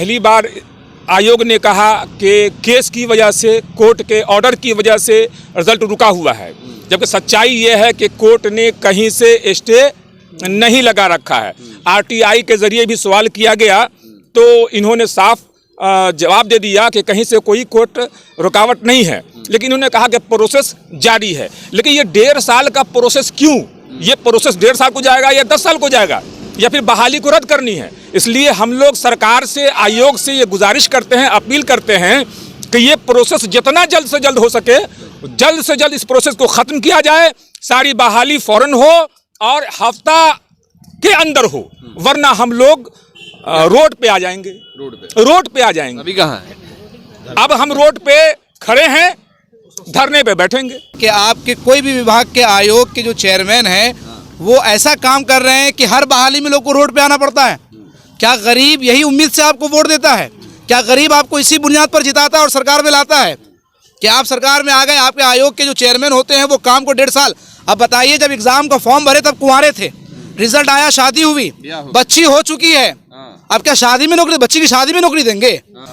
पहली बार आयोग ने कहा कि केस की वजह से, कोर्ट के ऑर्डर की वजह से रिजल्ट रुका हुआ है, जबकि सच्चाई ये है कि कोर्ट ने कहीं से स्टे नहीं लगा रखा है। आरटीआई के ज़रिए भी सवाल किया गया तो इन्होंने साफ जवाब दे दिया कि कहीं से कोई कोर्ट रुकावट नहीं है, लेकिन इन्होंने कहा कि प्रोसेस जारी है। लेकिन ये 1.5 साल का प्रोसेस क्यों? ये प्रोसेस 1.5 साल को जाएगा या 10 साल को जाएगा, या फिर बहाली को रद्द करनी है? इसलिए हम लोग सरकार से, आयोग से ये गुजारिश करते हैं, अपील करते हैं कि ये प्रोसेस जितना जल्द से जल्द हो सके, जल्द से जल्द इस प्रोसेस को ख़त्म किया जाए, सारी बहाली फ़ौरन हो और हफ्ता के अंदर हो, वरना हम लोग रोड पे आ जाएंगे। रोड पे आ जाएंगे। अभी कहाँ है? अब हम रोड पे खड़े हैं, धरने पे बैठेंगे। कि आपके कोई भी विभाग के आयोग के जो चेयरमैन हैं वो ऐसा काम कर रहे हैं कि हर बहाली में लोग को रोड पे आना पड़ता है। क्या गरीब यही उम्मीद से आपको वोट देता है? क्या गरीब आपको इसी बुनियाद पर जिताता है और सरकार में लाता है कि आप सरकार में आ गए? आपके आयोग के जो चेयरमैन होते हैं वो काम को 1.5 साल। अब बताइए, जब एग्जाम का फॉर्म भरे तब कुंवारे थे, रिजल्ट आया, शादी हुई, बच्ची हो चुकी है, अब क्या शादी में नौकरी, बच्ची की शादी में नौकरी देंगे?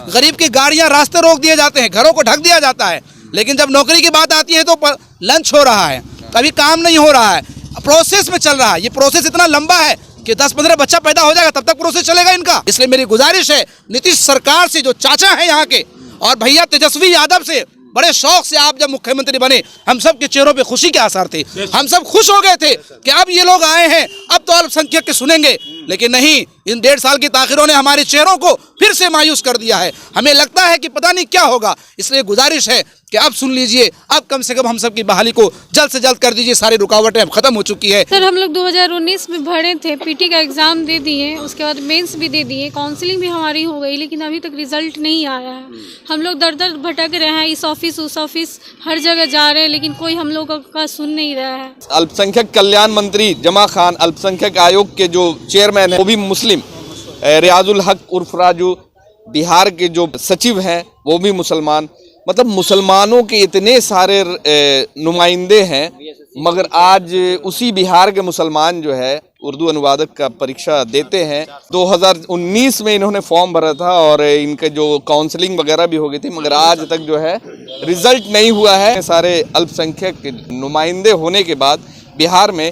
गरीब की गाड़ियां रास्ते रोक दिए जाते हैं, घरों को ढक दिया जाता है, लेकिन जब नौकरी की बात आती है तो लंच हो रहा है, कभी काम नहीं हो रहा है, प्रोसेस में चल रहा है। ये प्रोसेस इतना लंबा है कि 10-15 बच्चा पैदा हो जाएगा तब तक प्रोसेस चलेगा इनका। इसलिए मेरी गुजारिश है नीतीश सरकार से, जो चाचा है यहाँ के, और भैया तेजस्वी यादव से, बड़े शौक से आप जब मुख्यमंत्री बने हम सब के चेहरों पे खुशी के आसार थे, हम सब खुश हो गए थे कि अब ये लोग आए हैं, अब तो अल्पसंख्यक के सुनेंगे। लेकिन नहीं, इन 1.5 साल की ताखिरों ने हमारे चेहरों को फिर से मायूस कर दिया है। हमें लगता है कि पता नहीं क्या होगा। इसलिए गुजारिश है कि अब सुन लीजिए, अब कम से कम हम सब की बहाली को जल्द से जल्द कर दीजिए। सारी रुकावटें अब खत्म हो चुकी है। सर, हम लोग 2019 में भरे थे, पीटी का एग्ज़ाम दे दिए, उसके बाद मेंस भी दे दिए, काउंसलिंग भी हमारी हो गई, लेकिन अभी तक रिजल्ट नहीं आया है। हम लोग दर दर भटक रहे हैं, इस ऑफिस उस ऑफिस, हर जगह जा रहे हैं, लेकिन कोई हम लोग का सुन नहीं रहा है। अल्पसंख्यक कल्याण मंत्री जमा खान, अल्पसंख्यक आयोग के जो चेयरमैन है वो भी मुस्लिम, रियाजुल हक उर्फ राजू, बिहार के जो सचिव हैं वो भी मुसलमान। मतलब मुसलमानों के इतने सारे नुमाइंदे हैं, मगर आज उसी बिहार के मुसलमान जो है उर्दू अनुवादक का परीक्षा देते हैं। 2019 में इन्होंने फॉर्म भरा था और इनके जो काउंसलिंग वगैरह भी हो गई थी, मगर आज तक जो है रिजल्ट नहीं हुआ है। सारे अल्पसंख्यक नुमाइंदे होने के बाद बिहार में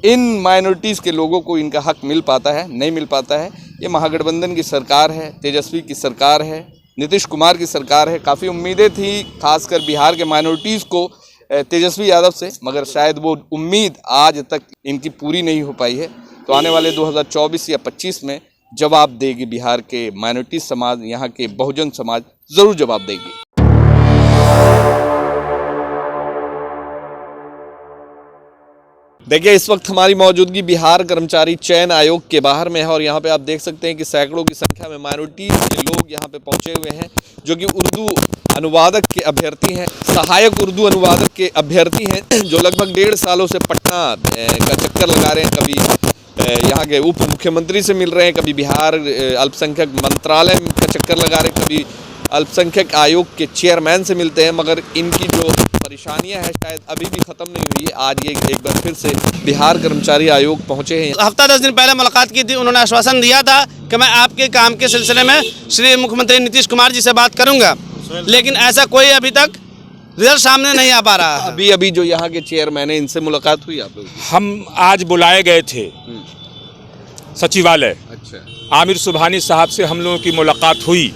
इन माइनॉरिटीज़ के लोगों को इनका हक मिल पाता है, नहीं मिल पाता है। ये महागठबंधन की सरकार है, तेजस्वी की सरकार है, नीतीश कुमार की सरकार है। काफ़ी उम्मीदें थी खासकर बिहार के माइनॉरिटीज़ को तेजस्वी यादव से, मगर शायद वो उम्मीद आज तक इनकी पूरी नहीं हो पाई है। तो आने वाले 2024 या 25 में जवाब देगी बिहार के माइनॉरिटी समाज, यहाँ के बहुजन समाज ज़रूर जवाब देगी। देखिए, इस वक्त हमारी मौजूदगी बिहार कर्मचारी चयन आयोग के बाहर में है और यहाँ पे आप देख सकते हैं कि सैकड़ों की संख्या में माइनॉरिटीज़ के लोग यहाँ पे पहुँचे हुए हैं, जो कि उर्दू अनुवादक के अभ्यर्थी हैं, सहायक उर्दू अनुवादक के अभ्यर्थी हैं, जो लगभग 1.5 सालों से पटना का चक्कर लगा रहे हैं। कभी यहाँ के उप मुख्यमंत्री से मिल रहे हैं, कभी बिहार अल्पसंख्यक मंत्रालय का चक्कर लगा रहे हैं, कभी अल्पसंख्यक आयोग के चेयरमैन से मिलते हैं, मगर इनकी जो परेशानियां हैं शायद अभी भी ख़त्म नहीं हुई है। आज ये एक बार फिर से बिहार कर्मचारी आयोग पहुंचे हैं। हफ्ता 10 दिन पहले मुलाकात की थी, उन्होंने आश्वासन दिया था कि मैं आपके काम के सिलसिले में श्री मुख्यमंत्री नीतीश कुमार जी से बात करूंगा, लेकिन ऐसा कोई अभी तक रिजल्ट सामने नहीं आ पा रहा है। अभी जो यहाँ के चेयरमैन है, इनसे मुलाकात हुई आप लोग? हम आज बुलाए गए थे सचिवालय। अच्छा। आमिर सुबहानी साहब से हम लोगों की मुलाकात हुई।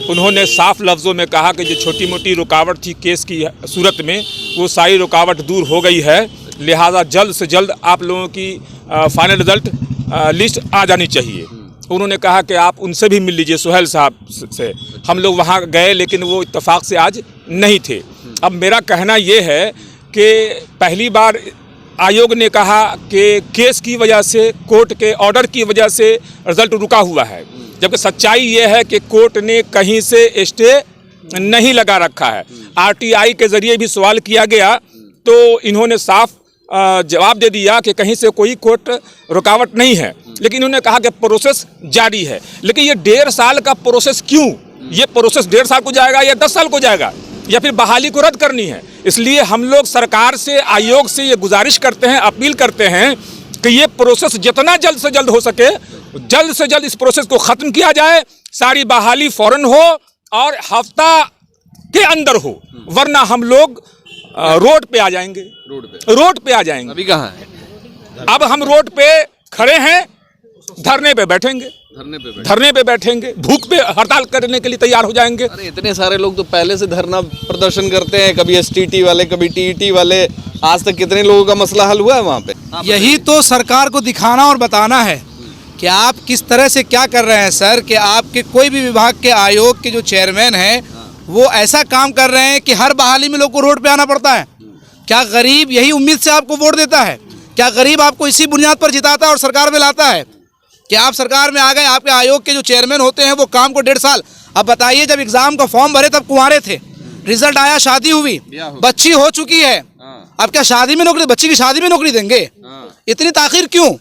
उन्होंने साफ लफ्ज़ों में कहा कि जो छोटी मोटी रुकावट थी केस की सूरत में, वो सारी रुकावट दूर हो गई है, लिहाजा जल्द से जल्द आप लोगों की फाइनल रिज़ल्ट लिस्ट आ जानी चाहिए। उन्होंने कहा कि आप उनसे भी मिल लीजिए, सुहेल साहब से। हम लोग वहाँ गए, लेकिन वो इत्तेफाक से आज नहीं थे। अब मेरा कहना ये है कि पहली बार आयोग ने कहा कि केस की वजह से, कोर्ट के ऑर्डर की वजह से रिज़ल्ट रुका हुआ है, जबकि सच्चाई ये है कि कोर्ट ने कहीं से स्टे नहीं लगा रखा है। आरटीआई के ज़रिए भी सवाल किया गया तो इन्होंने साफ जवाब दे दिया कि कहीं से कोई कोर्ट रुकावट नहीं है, लेकिन इन्होंने कहा कि प्रोसेस जारी है। लेकिन ये 1.5 साल का प्रोसेस क्यों? ये प्रोसेस 1.5 साल को जाएगा या 10 साल को जाएगा, या फिर बहाली को रद्द करनी है? इसलिए हम लोग सरकार से, आयोग से ये गुजारिश करते हैं, अपील करते हैं कि ये प्रोसेस जितना जल्द से जल्द हो सके, जल्द से जल्द इस प्रोसेस को ख़त्म किया जाए, सारी बहाली फ़ौरन हो और हफ्ता के अंदर हो, वरना हम लोग रोड पे आ जाएंगे। रोड पे आ जाएंगे। अभी कहाँ है? अब हम रोड पे खड़े हैं, धरने पे बैठेंगे, धरने पे बैठेंगे, भूख पे हड़ताल करने के लिए तैयार हो जाएंगे। अरे इतने सारे लोग तो पहले से धरना प्रदर्शन करते हैं, कभी एसटीटी वाले, कभी टीईटी वाले। आज तक कितने लोगों का मसला हल हुआ है वहाँ पे? यही तो सरकार को दिखाना और बताना है कि आप किस तरह से क्या कर रहे हैं सर, कि आपके कोई भी विभाग के आयोग के जो चेयरमैन हैं वो ऐसा काम कर रहे हैं कि हर बहाली में लोग को रोड पे आना पड़ता है। क्या गरीब यही उम्मीद से आपको वोट देता है? क्या गरीब आपको इसी बुनियाद पर जिताता है और सरकार में लाता है कि आप सरकार में आ गए, आपके आयोग के जो चेयरमैन होते हैं वो काम को 1.5 साल। अब बताइए, जब एग्जाम का फॉर्म भरे तब कुंवारे थे, रिजल्ट आया, शादी हुई, बच्ची हो चुकी है, अब क्या शादी में नौकरी, बच्ची की शादी में नौकरी देंगे? इतनी ताखिर क्यों?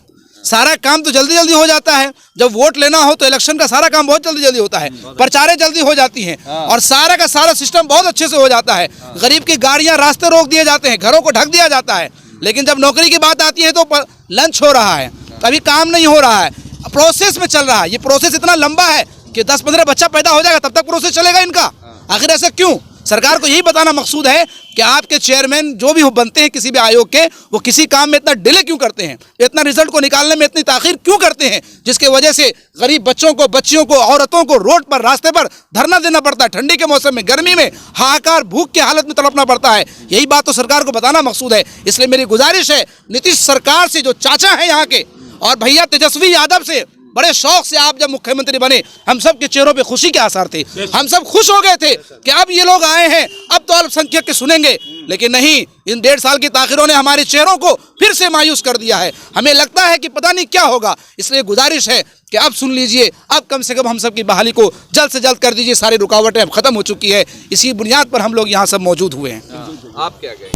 सारा काम तो जल्दी जल्दी हो जाता है। जब वोट लेना हो तो इलेक्शन का सारा काम बहुत जल्दी जल्दी होता है, प्रचारें जल्दी हो जाती हैं और सारा का सारा सिस्टम बहुत अच्छे से हो जाता है। गरीब की गाड़ियां रास्ते रोक दिए जाते हैं, घरों को ढक दिया जाता है। लेकिन जब नौकरी की बात आती है तो लंच हो रहा है, कभी काम नहीं हो रहा है, प्रोसेस में चल रहा है। ये प्रोसेस इतना लंबा है कि 10-15 बच्चा पैदा हो जाएगा तब तक प्रोसेस चलेगा इनका। आखिर ऐसा क्यों? सरकार को यही बताना मकसूद है कि आपके चेयरमैन जो भी बनते हैं किसी भी आयोग के, वो किसी काम में इतना डिले क्यों करते हैं, इतना रिजल्ट को निकालने में इतनी ताखिर क्यों करते हैं, जिसके वजह से गरीब बच्चों को, बच्चियों को, औरतों को रोड पर, रास्ते पर धरना देना पड़ता है। ठंडी के मौसम में, गर्मी में हाहाकार, भूख की हालत में तड़पना पड़ता है। यही बात तो सरकार को बताना मकसूद है। इसलिए मेरी गुजारिश है नीतीश सरकार से, जो चाचा हैं यहाँ के, और भैया तेजस्वी यादव से, बड़े शौक से आप जब मुख्यमंत्री बने, हम सब के चेहरों पे खुशी के आसार थे, हम सब खुश हो गए थे कि अब ये लोग आए हैं, अब तो अल्पसंख्यक के सुनेंगे। लेकिन नहीं, इन 1.5 साल की ताखिरों ने हमारे चेहरों को फिर से मायूस कर दिया है। हमें लगता है कि पता नहीं क्या होगा। इसलिए गुजारिश है कि अब सुन लीजिए, अब कम से कम हम सब की बहाली को जल्द से जल्द कर दीजिए। सारी रुकावटें अब खत्म हो चुकी है। इसी बुनियाद पर हम लोग यहाँ सब मौजूद हुए हैं। आप क्या कहें?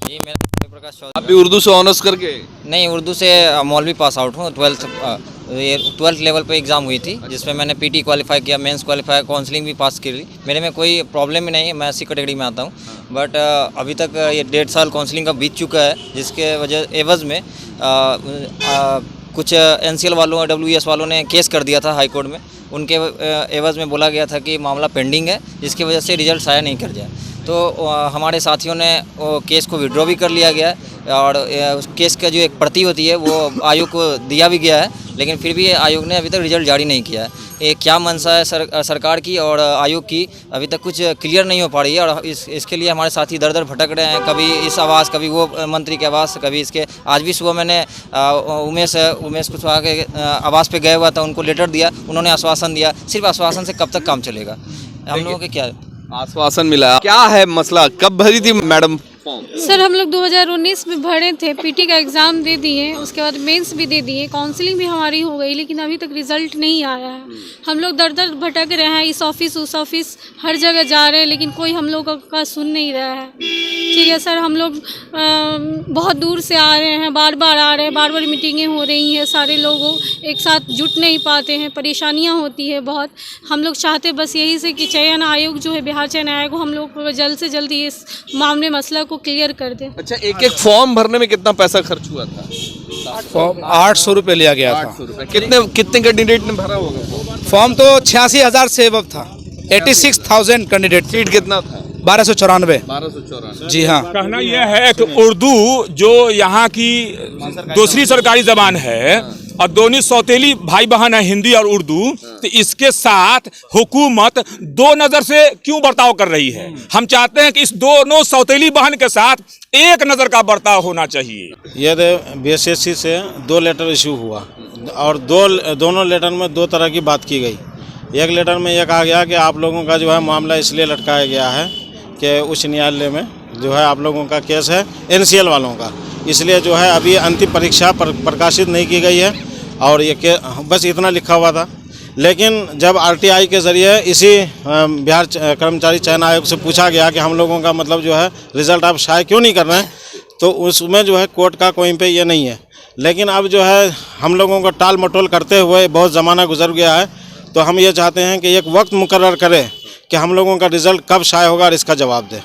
जी, मेरा प्रकाश चौधरी। आप भी उर्दू से ऑनर्स करके? नहीं, उर्दू से मौलवी पास आउट हूँ। 12th लेवल पे एग्ज़ाम हुई थी, जिसमें मैंने पीटी क्वालिफाई किया, मेंस क्वालिफाई, काउंसलिंग भी पास की। मेरे में कोई प्रॉब्लम ही नहीं है, मैं 80 कैटेगरी में आता हूँ। बट अभी तक ये 1.5 साल काउंसलिंग का बीत चुका है, जिसके वजह एवज़ में कुछ NCL वालों, WES वालों ने केस कर दिया था हाई कोर्ट में। उनके एवज़ में बोला गया था कि मामला पेंडिंग है, जिसकी वजह से रिजल्ट आया नहीं कर जाए। तो हमारे साथियों ने केस को विड्रॉ भी कर लिया गया है और उस केस का जो एक प्रति होती है वो आयोग को दिया भी गया है, लेकिन फिर भी आयोग ने अभी तक रिजल्ट जारी नहीं किया है। ये क्या मंशा है सरकार की और आयोग की, अभी तक कुछ क्लियर नहीं हो पा रही है। और इसके लिए हमारे साथी दर दर भटक रहे हैं, कभी इस आवास, कभी वो मंत्री के आवास, कभी इसके। आज भी सुबह मैंने उमेश कुशवाहा के आवास पे गया हुआ था, उनको लेटर दिया, उन्होंने आश्वासन दिया। सिर्फ आश्वासन से कब तक काम चलेगा? हम लोगों के क्या आश्वासन मिला? क्या है मसला? कब भरी थी मैडम फॉर्म? सर हम लोग 2019 में भरे थे, पीटी का एग्ज़ाम दे दिए, उसके बाद मेंस भी दे दिए, काउंसलिंग भी हमारी हो गई, लेकिन अभी तक रिज़ल्ट नहीं आया है। हम लोग दर दर भटक रहे हैं, इस ऑफिस उस ऑफिस, हर जगह जा रहे हैं, लेकिन कोई हम लोग का सुन नहीं रहा है। ठीक है सर, हम लोग बहुत दूर से आ रहे हैं, बार बार आ रहे हैं, बार बार मीटिंगें हो रही हैं, सारे लोगों एक साथ जुट नहीं पाते हैं, परेशानियाँ होती है बहुत। हम लोग चाहते बस यही से कि चयन आयोग जो है, बिहार चयन आयोग, हम लोग जल्द से जल्द इस मामले मसला को क्लियर कर दें। अच्छा, एक फॉर्म भरने में कितना पैसा खर्च हुआ था? फॉर्म 800 रुपये लिया गया था। 800 रुपये। कितने कैंडिडेट ने भरा होगा? फॉर्म तो 86,000 से अब था, 86,000 कैंडिडेट। सीट कितना था? 1294। 1294। जी हाँ। कहना यह है कि उर्दू जो यहाँ की दूसरी सरकारी ज़बान है और दोनों सौतेली भाई बहन है, हिंदी और उर्दू, तो इसके साथ हुकूमत दो नज़र से क्यों बर्ताव कर रही है? हम चाहते हैं कि इस दोनों सौतेली बहन के साथ एक नज़र का बर्ताव होना चाहिए। ये BSSC से 2 लेटर इशू हुआ और दोनों लेटर में 2 तरह की बात की गई। एक लेटर में यह कहा गया कि आप लोगों का जो है मामला इसलिए लटकाया गया है कि उच्च न्यायालय में जो है आप लोगों का केस है NCL वालों का, इसलिए जो है अभी अंतिम परीक्षा प्रकाशित नहीं की गई है और ये बस इतना लिखा हुआ था। लेकिन जब RTI के ज़रिए इसी बिहार कर्मचारी चयन आयोग से पूछा गया कि हम लोगों का मतलब जो है रिज़ल्ट आप शाये क्यों नहीं कर रहे हैं, तो उसमें जो है कोर्ट का कोई पे ये नहीं है। लेकिन अब जो है हम लोगों को टाल मटोल करते हुए बहुत ज़माना गुजर गया है, तो हम ये चाहते हैं कि एक वक्त मुकर्रर करें कि हम लोगों का रिज़ल्ट कब शाये होगा और इसका जवाब दें।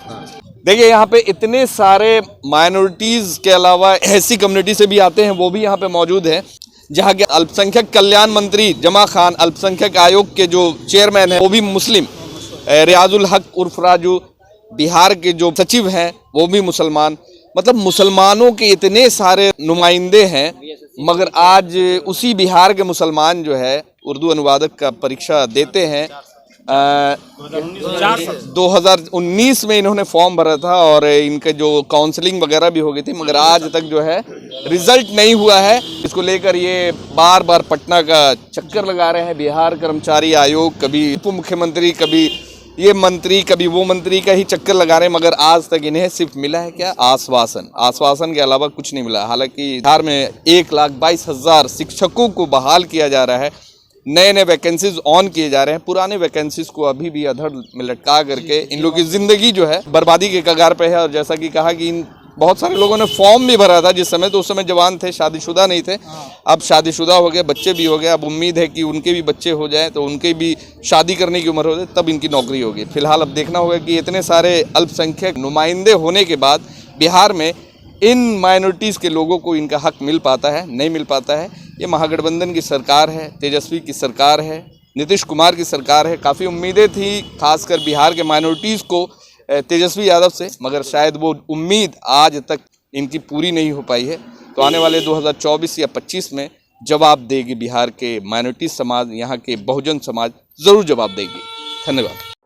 देखिए, यहाँ पे इतने सारे माइनॉरिटीज़ के अलावा ऐसी कम्युनिटी से भी आते हैं, वो भी यहाँ पे मौजूद है। जहाँ के अल्पसंख्यक कल्याण मंत्री जमा खान, अल्पसंख्यक आयोग के जो चेयरमैन हैं वो भी मुस्लिम, रियाजुल हक उर्फ राजू, बिहार के जो सचिव हैं वो भी मुसलमान। मतलब मुसलमानों के इतने सारे नुमाइंदे हैं, मगर आज उसी बिहार के मुसलमान जो है उर्दू अनुवादक का परीक्षा देते हैं। 2019 में इन्होंने फॉर्म भरा था और इनके जो काउंसलिंग वगैरह भी हो गई थी, मगर आज तक जो है रिजल्ट नहीं हुआ है। इसको लेकर ये बार बार पटना का चक्कर लगा रहे हैं। बिहार कर्मचारी आयोग, कभी उप मुख्यमंत्री, कभी ये मंत्री, कभी वो मंत्री का ही चक्कर लगा रहे हैं, मगर आज तक इन्हें सिर्फ मिला है क्या? आश्वासन। आश्वासन के अलावा कुछ नहीं मिला। हालांकि बिहार में 1,22,000 शिक्षकों को बहाल किया जा रहा है, नए नए वैकेंसीज ऑन किए जा रहे हैं, पुराने वैकेंसीज को अभी भी अधड़ में लटका करके इन लोगों की ज़िंदगी जो है बर्बादी के कगार पे है। और जैसा कि कहा कि इन बहुत सारे लोगों ने फॉर्म भी भरा था जिस समय, तो उस समय जवान थे, शादीशुदा नहीं थे। अब शादीशुदा हो गए, बच्चे भी हो गए। अब उम्मीद है कि उनके भी बच्चे हो जाएं तो उनके भी शादी करने की उम्र हो जाए, तब इनकी नौकरी होगी। फिलहाल अब देखना होगा कि इतने सारे अल्पसंख्यक नुमाइंदे होने के बाद बिहार में इन माइनॉरिटीज़ के लोगों को इनका हक मिल पाता है, नहीं मिल पाता है। ये महागठबंधन की सरकार है, तेजस्वी की सरकार है, नीतीश कुमार की सरकार है। काफ़ी उम्मीदें थी खासकर बिहार के माइनॉरिटीज़ को तेजस्वी यादव से, मगर शायद वो उम्मीद आज तक इनकी पूरी नहीं हो पाई है। तो आने वाले 2024 या 25 में जवाब देगी बिहार के माइनॉरिटी समाज, यहाँ के बहुजन समाज ज़रूर जवाब देगी। धन्यवाद।